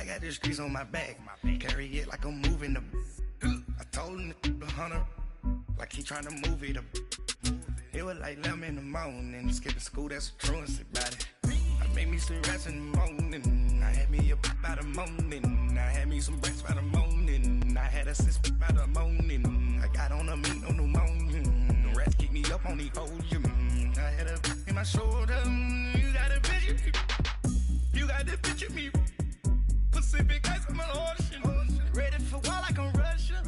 I got the streets on my back. Carry it like I'm moving the. I told him the hunter, like he trying to move it up. It was like 11 in the morning, skipping school, that's a truancy about it. I made me some rats in the morning, I had me a by the morning, I had me some breaks by the morning, I had a sis by the morning, I got on a meat on the morning, the rats keep me up on the ocean, I had a in my shoulder, you got a picture me, you got to picture me, Pacific ice on my ocean, ready for war like I'm Russia.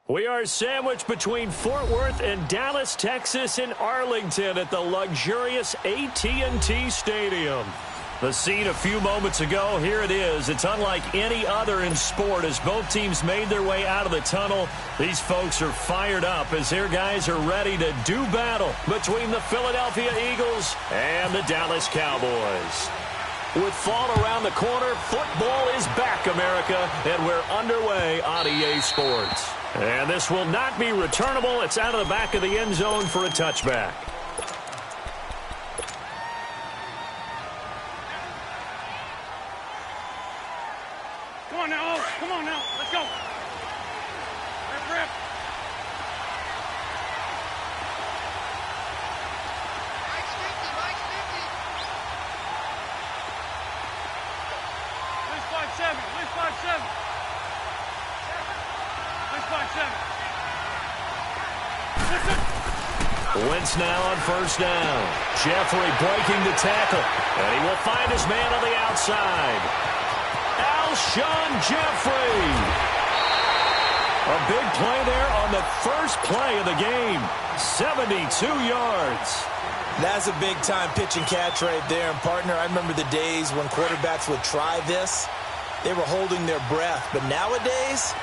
We are sandwiched between Fort Worth and Dallas, Texas, and Arlington at the luxurious AT&T Stadium. The scene a few moments ago, here it is. It's unlike any other in sport as both teams made their way out of the tunnel. These folks are fired up as their guys are ready to do battle between the Philadelphia Eagles and the Dallas Cowboys. With fall around the corner, football is back, America, and we're underway on EA Sports. And this will not be returnable. It's out of the back of the end zone for a touchback. Come on now, come on now, let's go. Rip. Mike's 50. At least 5'7". Wentz now on first down. Jeffrey breaking the tackle. And he will find his man on the outside. Alshon Jeffrey. A big play there on the first play of the game. 72 yards. That's a big-time pitch and catch right there. And, partner, I remember the days when quarterbacks would try this. They were holding their breath. But nowadays,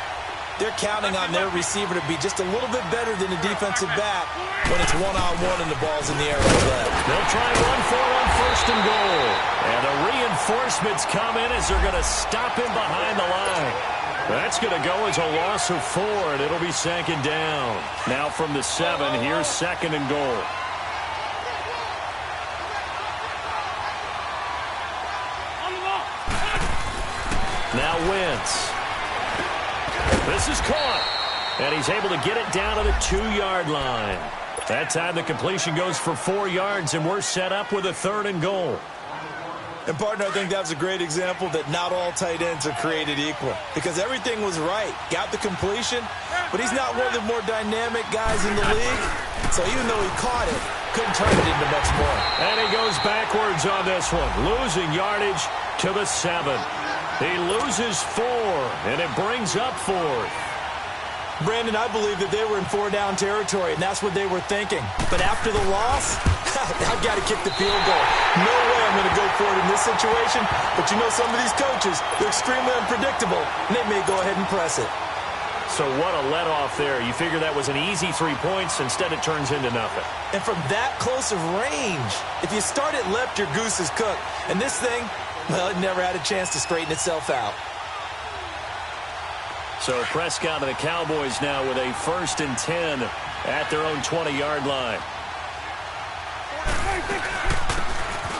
they're counting on their receiver to be just a little bit better than the defensive back when it's one-on-one and the ball's in the air like that. They'll try and run for it on first and goal. And the reinforcements come in as they're going to stop him behind the line. That's going to go as a loss of 4, and it'll be second down. Now from the 7, here's second and goal. Now Wentz. This is caught, and he's able to get it down to the 2-yard line. That time the completion goes for 4 yards, and we're set up with a third and goal. And, partner, I think that was a great example that not all tight ends are created equal because everything was right. Got the completion, but he's not one of the more dynamic guys in the league. So even though he caught it, couldn't turn it into much more. And he goes backwards on this one, losing yardage to the 7. He loses 4, and it brings up 4th. Brandon, I believe that they were in 4-down territory, and that's what they were thinking. But after the loss, I've got to kick the field goal. No way I'm going to go for it in this situation. But you know some of these coaches, they're extremely unpredictable, and they may go ahead and press it. So what a let-off there. You figure that was an easy 3 points. Instead, it turns into nothing. And from that close of range, if you start it left, your goose is cooked. And this thing, well, it never had a chance to straighten itself out. So Prescott and the Cowboys now with a 1st and 10 at their own 20-yard line.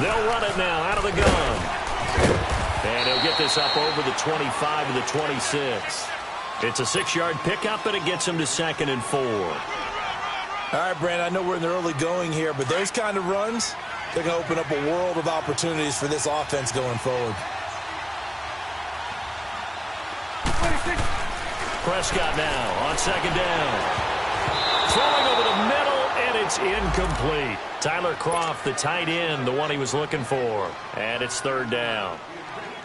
They'll run it now out of the gun. And he'll get this up over the 25 to the 26. It's a 6-yard pickup, and it gets him to 2nd and 4. All right, Brandon, I know we're in the early going here, but those kind of runs, they're going to open up a world of opportunities for this offense going forward. Prescott now on 2nd down. Throwing over the middle, and it's incomplete. Tyler Kroft, the tight end, the one he was looking for. And it's 3rd down.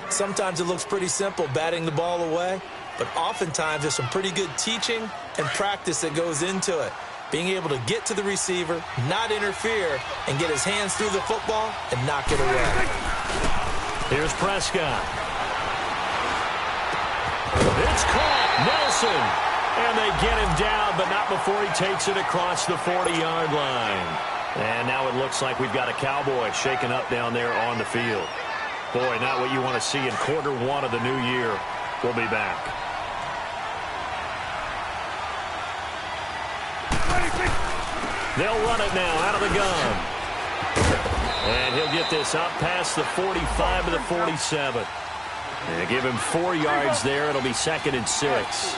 Sometimes it looks pretty simple, batting the ball away. But oftentimes there's some pretty good teaching and practice that goes into it. Being able to get to the receiver, not interfere, and get his hands through the football and knock it away. Here's Prescott. It's caught. Nelson. And they get him down, but not before he takes it across the 40-yard line. And now it looks like we've got a Cowboy shaken up down there on the field. Boy, not what you want to see in quarter 1 of the new year. We'll be back. They'll run it now out of the gun. And he'll get this up past the 45 to the 47. They give him 4 yards there. It'll be 2nd and 6.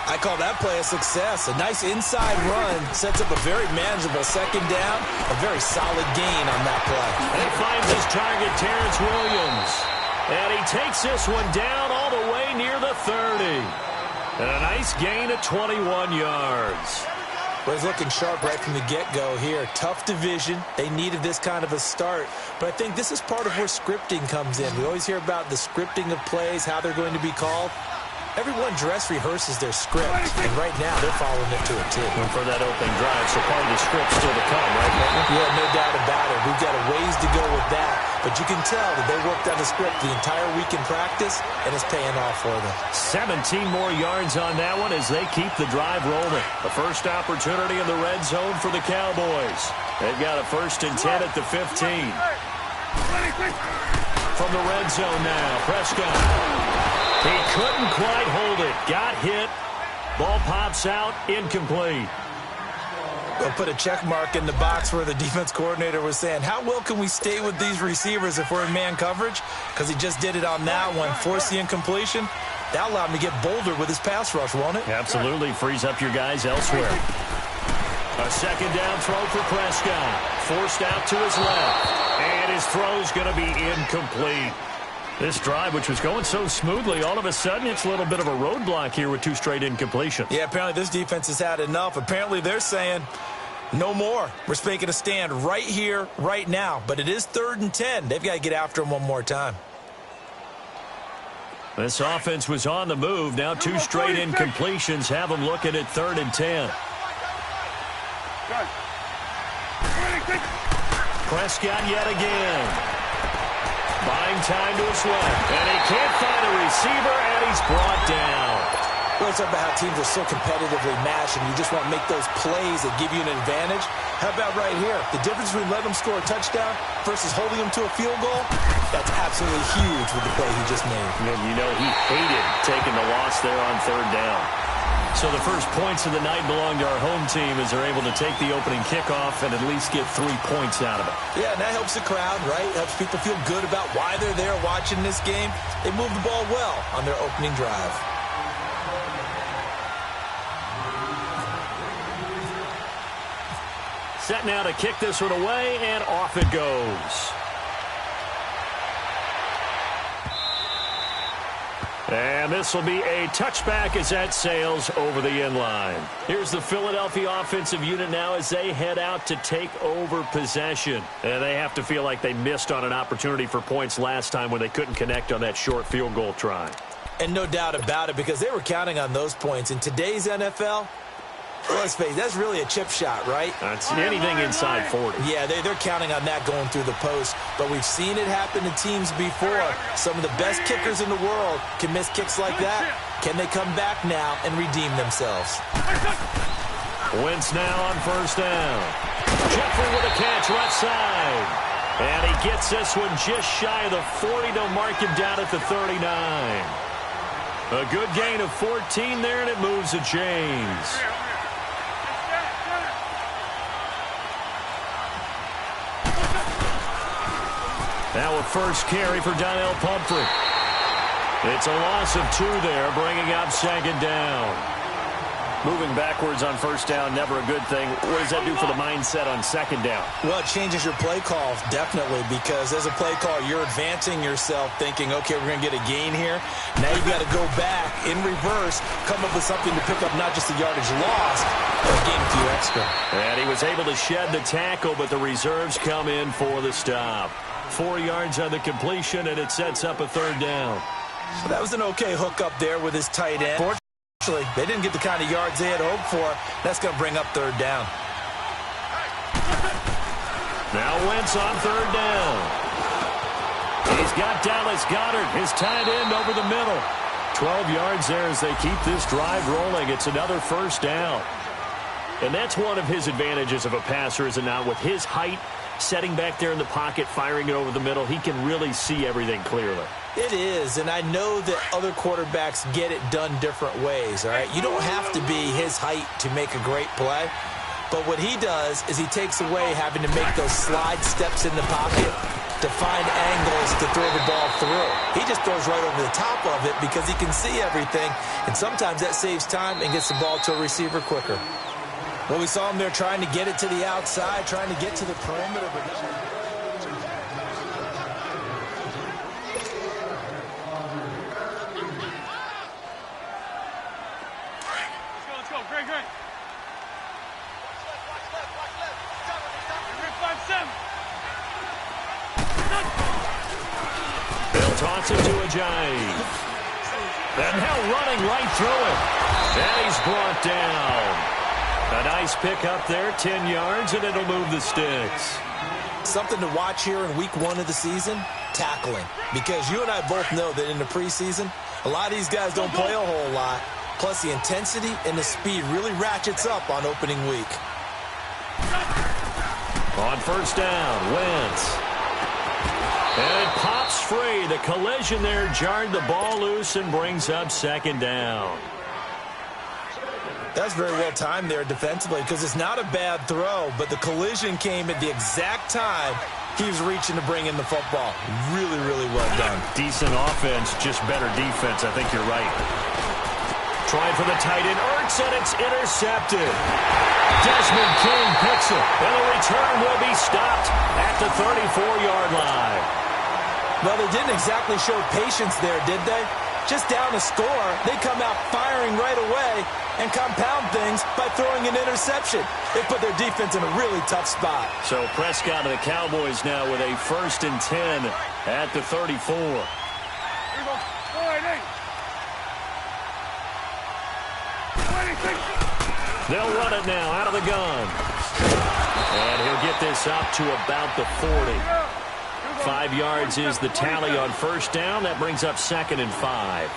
I call that play a success. A nice inside run sets up a very manageable 2nd down. A very solid gain on that play. And he finds his target, Terrence Williams. And he takes this one down all the way near the 30. And a nice gain of 21 yards. Well, he's looking sharp right from the get-go here. Tough division. They needed this kind of a start. But I think this is part of where scripting comes in. We always hear about the scripting of plays, how they're going to be called. Everyone dress rehearses their script, and right now they're following it to a T. And for that opening drive, so part of the script still to come, right, partner? Yeah, no doubt about it. We've got a ways to go with that, but you can tell that they worked on the script the entire week in practice, and it's paying off for them. 17 more yards on that one as they keep the drive rolling. The first opportunity in the red zone for the Cowboys. They've got a 1st and 10 at the 15. From the red zone now, Prescott. He couldn't quite hold it. Got hit. Ball pops out. Incomplete. We'll put a check mark in the box where the defense coordinator was saying, how well can we stay with these receivers if we're in man coverage? Because he just did it on that one. Forced the incompletion. That allowed him to get bolder with his pass rush, won't it? Absolutely. Frees up your guys elsewhere. A 2nd down throw for Prescott. Forced out to his left. And his throw's going to be incomplete. This drive, which was going so smoothly, all of a sudden it's a little bit of a roadblock here with 2 straight incompletions. Yeah, apparently this defense has had enough. Apparently they're saying, no more. We're making a stand right here, right now. But it is 3rd and 10. They've got to get after him one more time. This offense was on the move. Now 2 straight incompletions have them looking at 3rd and 10. Prescott yet again. Buying time to his left. And he can't find a receiver, and he's brought down. Well, it's about how teams are so competitively matched, and you just want to make those plays that give you an advantage. How about right here? The difference between letting them score a touchdown versus holding them to a field goal, that's absolutely huge with the play he just made. And you know he hated taking the loss there on 3rd down. So the first points of the night belong to our home team as they're able to take the opening kickoff and at least get 3 points out of it. Yeah, and that helps the crowd, right? Helps people feel good about why they're there watching this game. They moved the ball well on their opening drive. Set now to kick this one away, and off it goes. And this will be a touchback as that sails over the end line. Here's the Philadelphia offensive unit now as they head out to take over possession. And they have to feel like they missed on an opportunity for points last time when they couldn't connect on that short field goal try. And no doubt about it, because they were counting on those points. In today's NFL, let's face it, that's really a chip shot, right? That's anything inside 40. Yeah, they're counting on that going through the post. But we've seen it happen to teams before. Some of the best kickers in the world can miss kicks like that. Can they come back now and redeem themselves? Wentz now on 1st down. Jeffrey with a catch left side. And he gets this one just shy of the 40 to mark him down at the 39. A good gain of 14 there, and it moves the chains. Now a first carry for Donnell Pumphrey. It's a loss of 2 there, bringing up 2nd down. Moving backwards on 1st down, never a good thing. What does that do for the mindset on 2nd down? Well, it changes your play call, definitely, because as a play caller, you're advancing yourself thinking, okay, we're going to get a gain here. Now you've got to go back in reverse, come up with something to pick up not just the yardage lost, but gain a few extra. And he was able to shed the tackle, but the reserves come in for the stop. 4 yards on the completion, and it sets up a 3rd down. So that was an okay hook up there with his tight end. Fortunately, they didn't get the kind of yards they had hoped for. That's going to bring up 3rd down. Now Wentz on 3rd down. He's got Dallas Goedert, his tight end, over the middle. 12 yards there as they keep this drive rolling. It's another 1st down. And that's one of his advantages of a passer, is it not? With his height, setting back there in the pocket, firing it over the middle, he can really see everything clearly. It is, and I know that other quarterbacks get it done different ways, all right? You don't have to be his height to make a great play, but what he does is he takes away having to make those slide steps in the pocket. to find angles to throw the ball through. He just throws right over the top of it because he can see everything, and sometimes that saves time and gets the ball to a receiver quicker. Well, we saw him there trying to get it to the outside, trying to get to the perimeter, but let's go. Great. They'll toss it to Ajayi. And now running right through it. And he's brought down. A nice pick up there, 10 yards, and it'll move the sticks. Something to watch here in week 1 of the season, tackling. Because you and I both know that in the preseason, a lot of these guys don't play a whole lot. Plus, the intensity and the speed really ratchets up on opening week. On first down, Wentz. And it pops free. The collision there jarred the ball loose and brings up second down. That's very well timed there defensively because it's not a bad throw, but the collision came at the exact time he was reaching to bring in the football. Really, really well done. Decent offense, just better defense. I think you're right. Trying for the tight end, Ertz, and it's intercepted. Desmond King picks it, and the return will be stopped at the 34-yard line. Well, they didn't exactly show patience there, did they? Just down a score, they come out firing right away and compound things by throwing an interception. They put their defense in a really tough spot. So Prescott and the Cowboys now with a 1st and 10 at the 34. Here we go. They'll run it now out of the gun. And he'll get this up to about the 40. 5 yards is the tally on first down. That brings up 2nd and 5.